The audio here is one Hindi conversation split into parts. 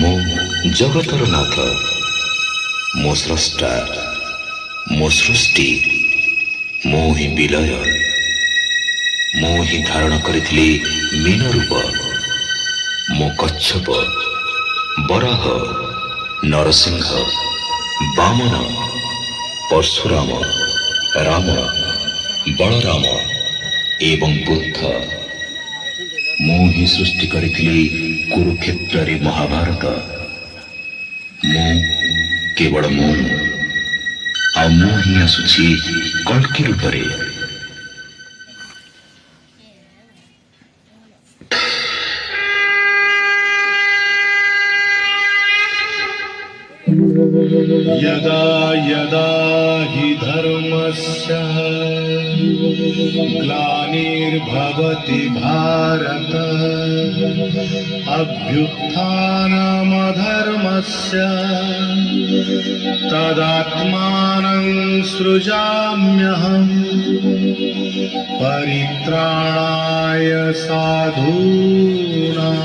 ମୁଁ ଜଗତର ନାଥ, ମୋ ସ୍ରଷ୍ଟା, ମୋ ସୃଷ୍ଟି, ମୁଁ ହିଁ ବିଲୟ। ମୁଁ ହିଁ ଧାରଣ କରିଥିଲି ମୀନ ରୂପ। ମୁଁ କଚ୍ଛପ, ବରାହ, ନରସିଂହ, ବାମନ, ପରଶୁରାମ, ରାମ, ବଳରାମ ଏବଂ ବୁଦ୍ଧ। ମୁଁ ହିଁ ସୃଷ୍ଟି କରିଥିଲି କୁରୁକ୍ଷେତ୍ରରେ ମହାଭାରତ। ମୁଁ କେବଳ ମୁଁ, ଆଉ ମୁଁ ହିଁ ଆସୁଛି କଳ୍କି ରୂପରେ। यदा यदा हि धर्मस्य ग्लानिर्भवति भारत अभ्युत्थानमधर्मस्य तदात्मानं सृजाम्यहम् परित्राणाय साधूनां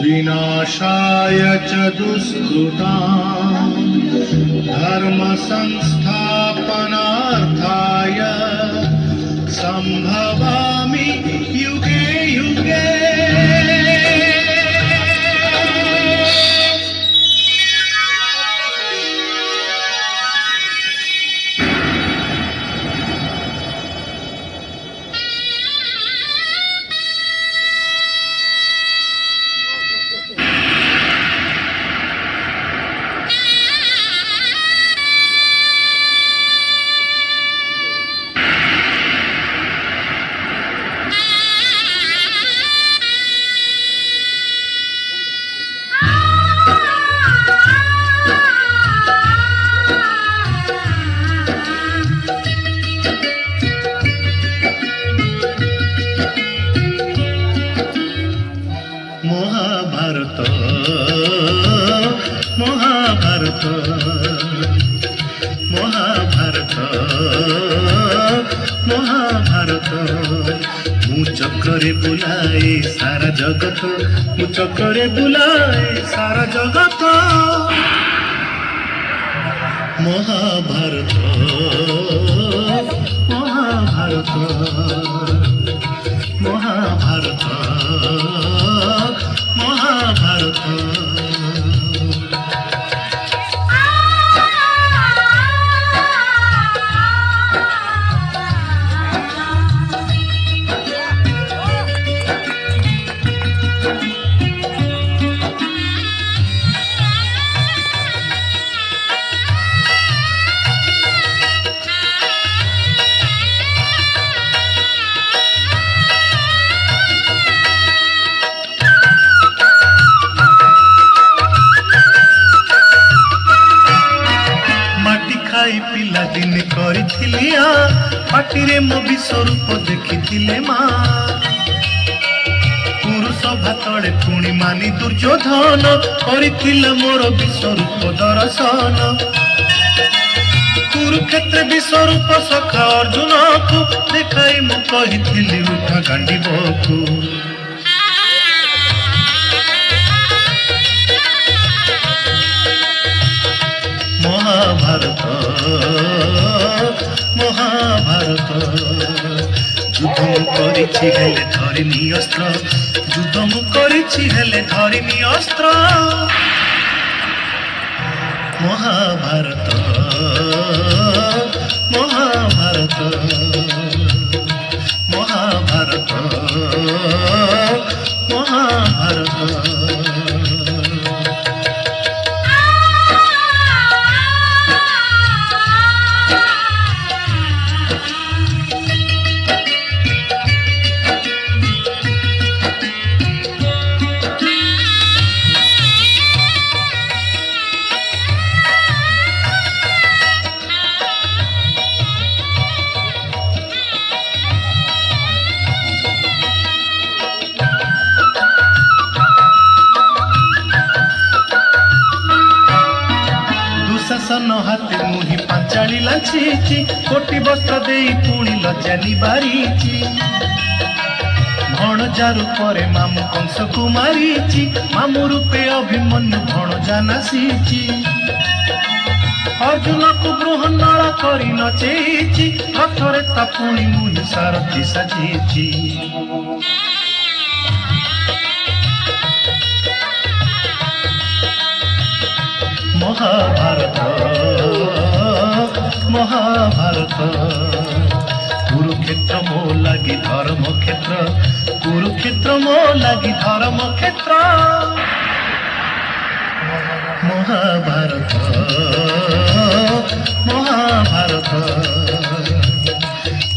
विनाशाय च दुष्कृतां धर्म संस्थापनार्थाय संभवामि युगे युगे। महाभारत महाभारत महाभारत महाभारत मु चक्रे बुलाए सारा जगत मु चक्रे बुलाए सारा जगत महाभारत महाभारत महाभारत महाभारत। पिला दिन करिथिलिया पाटिरे मो विश्वरूप देखिथिले मा पुरुष भातले पुणी मानी दुर्योधन करिथिला मोर विश्वरूप दर्शन कुरुक्षेत्र विश्वरूप सखा अर्जुन को देखाई मु कहिथिली उठा गांडीबकु महाभारत महाभारत युद्ध मु करिछि हेले धरिनी अस्त्र युद्ध मु करिछि हेले धरिनी अस्त्र महाभारत महाभारत महाभारत महाभारत। शासन हाथे मुही पांचाली लाछी कोटी वस्त्र दे पुणी लज्जा निबारी ଭଣଜା ରୂପରେ ମାମୁ କଂସକୁ ମାରିଛି, ମାମୁ ରୂପେ ଅଭିମନ୍ୟୁ ଭଣଜା ନାସିଛି। ଅର୍ଜୁନକୁ ବୃହନ୍ନଳ କରି ନଚେଇଛି, ରଥରେ ତା ପୁଣି ମୁନି ସାରଥି ସାଜିଛି। ମହାଭାରତ ମହାଭାରତ কুরুক্ষেত্র মো লাগি ধর্মক্ষেত্র, কুরুক্ষেত্র মো লাগি ধর্মক্ষেত্র। মহাভারত মহাভারত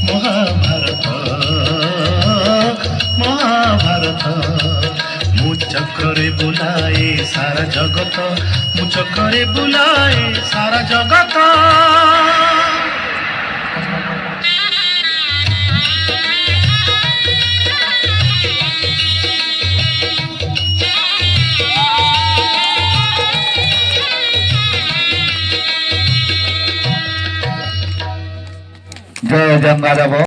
মহাভারত মহাভারত। মু চক্রে বুলায়ে সারা জগত, মু চক্রে বুলায়ে সারা জগত। জয় জন্মাদেব।